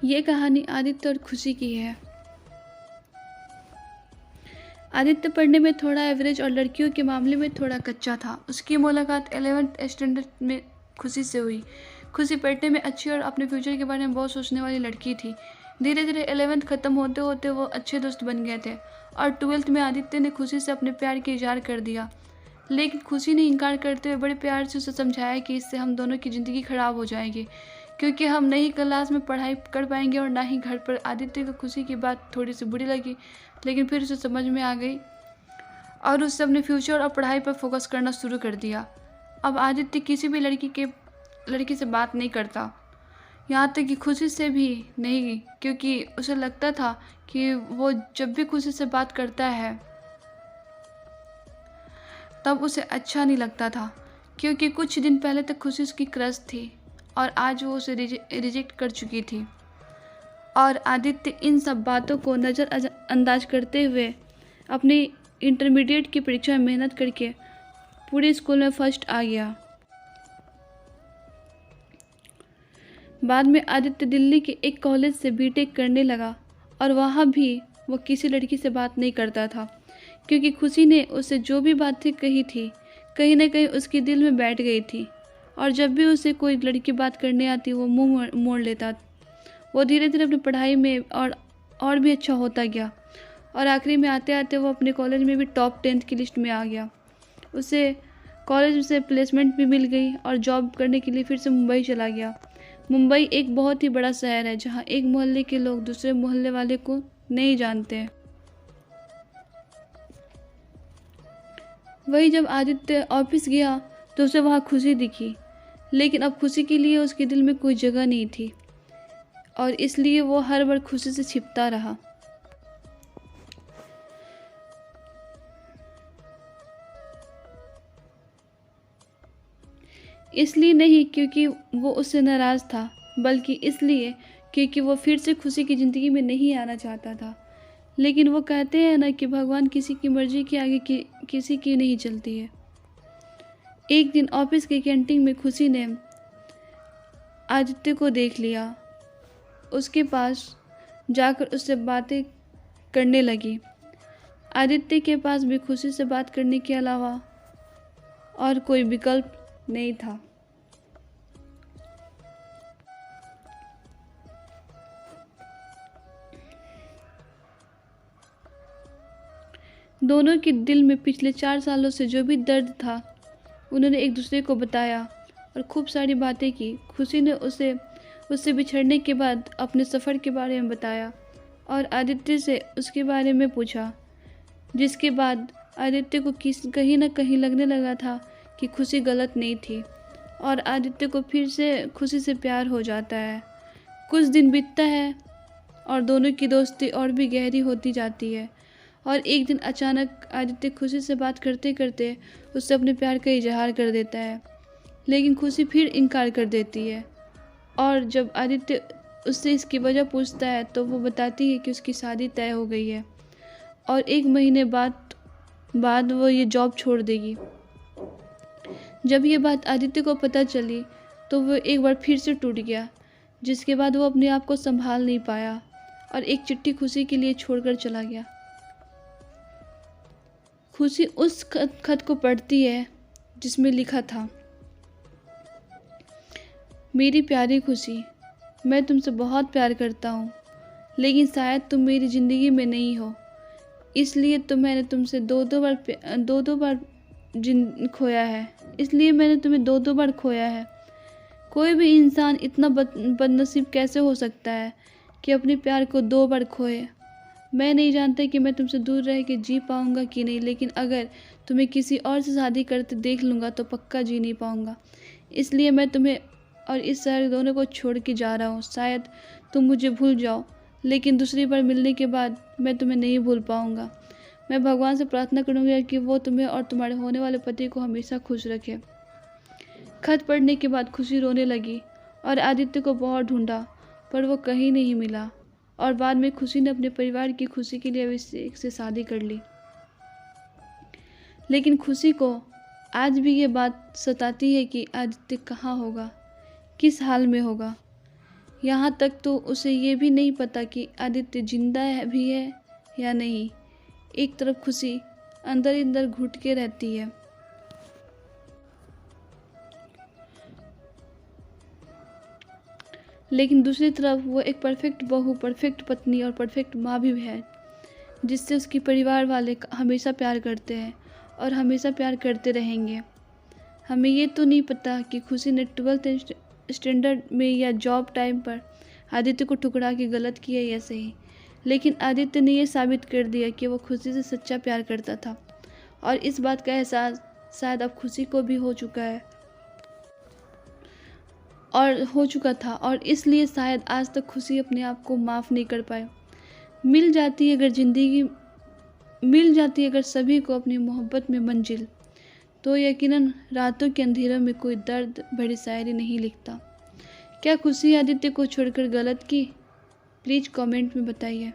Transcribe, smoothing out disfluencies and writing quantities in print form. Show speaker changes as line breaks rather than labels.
ये कहानी आदित्य और खुशी की है। आदित्य पढ़ने में थोड़ा एवरेज और लड़कियों के मामले में थोड़ा कच्चा था। उसकी मुलाकात 11th स्टैंडर्ड में खुशी से हुई। खुशी पढ़ने में अच्छी और अपने फ्यूचर के बारे में बहुत सोचने वाली लड़की थी। धीरे धीरे 11th ख़त्म होते होते वो अच्छे दोस्त बन गए थे और 12th में आदित्य ने खुशी से अपने प्यार की इजहार कर दिया। लेकिन खुशी ने इनकार करते हुए बड़े प्यार से उसे समझाया कि इससे हम दोनों की ज़िंदगी ख़राब हो जाएगी, क्योंकि हम नहीं क्लास में पढ़ाई कर पाएंगे और ना ही घर पर। आदित्य को खुशी की बात थोड़ी सी बुरी लगी, लेकिन फिर उसे समझ में आ गई और उसने अपने फ्यूचर और पढ़ाई पर फोकस करना शुरू कर दिया। अब आदित्य किसी भी लड़की से बात नहीं करता, यहाँ तक कि खुशी से भी नहीं, क्योंकि उसे लगता था कि वो जब भी खुशी से बात करता है तब उसे अच्छा नहीं लगता था, क्योंकि कुछ दिन पहले तक खुशी उसकी क्रश थी और आज वो उसे रिजेक्ट कर चुकी थी। और आदित्य इन सब बातों को नज़रअंदाज करते हुए अपनी इंटरमीडिएट की परीक्षा में मेहनत करके पूरे स्कूल में फर्स्ट आ गया। बाद में आदित्य दिल्ली के एक कॉलेज से बीटेक करने लगा और वहाँ भी वो किसी लड़की से बात नहीं करता था, क्योंकि खुशी ने उसे जो भी बातें कही थी कहीं ना कहीं उसके दिल में बैठ गई थी और जब भी उसे कोई लड़की बात करने आती वो मुंह मोड़ लेता। वो धीरे धीरे अपनी पढ़ाई में और भी अच्छा होता गया और आखिरी में आते आते वो अपने कॉलेज में भी टॉप 10th की लिस्ट में आ गया। उसे कॉलेज से प्लेसमेंट भी मिल गई और जॉब करने के लिए फिर से मुंबई चला गया। मुंबई एक बहुत ही बड़ा शहर है जहाँ एक मोहल्ले के लोग दूसरे मोहल्ले वाले को नहीं जानते हैं। वही जब आदित्य ऑफिस गया तो उसे वहाँ खुशी दिखी, लेकिन अब खुशी के लिए उसके दिल में कोई जगह नहीं थी और इसलिए वो हर बार खुशी से छिपता रहा। इसलिए नहीं क्योंकि वो उससे नाराज़ था, बल्कि इसलिए क्योंकि वो फिर से खुशी की ज़िंदगी में नहीं आना चाहता था। लेकिन वो कहते हैं ना कि भगवान किसी की मर्जी के आगे किसी की नहीं चलती है। एक दिन ऑफिस के कैंटीन में खुशी ने आदित्य को देख लिया। उसके पास जाकर उससे बातें करने लगी। आदित्य के पास भी खुशी से बात करने के अलावा और कोई विकल्प नहीं था। दोनों के दिल में पिछले 4 सालों से जो भी दर्द था उन्होंने एक दूसरे को बताया और खूब सारी बातें की। खुशी ने उससे बिछड़ने के बाद अपने सफ़र के बारे में बताया और आदित्य से उसके बारे में पूछा, जिसके बाद आदित्य को कहीं ना कहीं लगने लगा था कि खुशी गलत नहीं थी और आदित्य को फिर से खुशी से प्यार हो जाता है। कुछ दिन बीतता है और दोनों की दोस्ती और भी गहरी होती जाती है और एक दिन अचानक आदित्य खुशी से बात करते करते उससे अपने प्यार का इजहार कर देता है, लेकिन खुशी फिर इनकार कर देती है। और जब आदित्य उससे इसकी वजह पूछता है तो वो बताती है कि उसकी शादी तय हो गई है और 1 महीने बाद वो ये जॉब छोड़ देगी। जब ये बात आदित्य को पता चली तो वो एक बार फिर से टूट गया, जिसके बाद वो अपने आप को संभाल नहीं पाया और एक चिट्ठी खुशी के लिए छोड़कर चला गया। खुशी उस खत को पढ़ती है जिसमें लिखा था, मेरी प्यारी खुशी, मैं तुमसे बहुत प्यार करता हूँ, लेकिन शायद तुम मेरी ज़िंदगी में नहीं हो, इसलिए तो मैंने तुमसे दो दो बार खोया है। इसलिए मैंने तुम्हें दो बार खोया है। कोई भी इंसान इतना बदनसीब कैसे हो सकता है कि अपने प्यार को 2 बार खोए। मैं नहीं जानता कि मैं तुमसे दूर रह के जी पाऊँगा कि नहीं, लेकिन अगर तुम्हें किसी और से शादी करते देख लूँगा तो पक्का जी नहीं पाऊँगा। इसलिए मैं तुम्हें और इस शहर दोनों को छोड़ के जा रहा हूँ। शायद तुम मुझे भूल जाओ, लेकिन दूसरी बार मिलने के बाद मैं तुम्हें नहीं भूल पाऊँगा। मैं भगवान से प्रार्थना करूँगी कि वो तुम्हें और तुम्हारे होने वाले पति को हमेशा खुश रखे। खत पढ़ने के बाद खुशी रोने लगी और आदित्य को बहुत ढूंढा, पर वो कहीं नहीं मिला और बाद में खुशी ने अपने परिवार की खुशी के लिए अभिषेक से शादी कर ली। लेकिन खुशी को आज भी ये बात सताती है कि आदित्य कहाँ होगा, किस हाल में होगा। यहाँ तक तो उसे ये भी नहीं पता कि आदित्य जिंदा भी है या नहीं। एक तरफ खुशी अंदर ही अंदर घुट के रहती है, लेकिन दूसरी तरफ वो एक परफेक्ट बहू, परफेक्ट पत्नी और परफेक्ट माँ भी है, जिससे उसके परिवार वाले हमेशा प्यार करते हैं और हमेशा प्यार करते रहेंगे। हमें ये तो नहीं पता कि खुशी ने 12th स्टैंडर्ड में या जॉब टाइम पर आदित्य को ठुकरा के गलत किया या सही, लेकिन आदित्य ने यह साबित कर दिया कि वो खुशी से सच्चा प्यार करता था और इस बात का एहसास शायद अब खुशी को भी हो चुका था और इसलिए शायद आज तक खुशी अपने आप को माफ़ नहीं कर पाए। मिल जाती है अगर सभी को अपनी मोहब्बत में मंजिल, तो यकीनन रातों के अंधेरों में कोई दर्द भरी शायरी नहीं लिखता। क्या खुशी आदित्य को छोड़कर गलत की? प्लीज़ कमेंट में बताइए।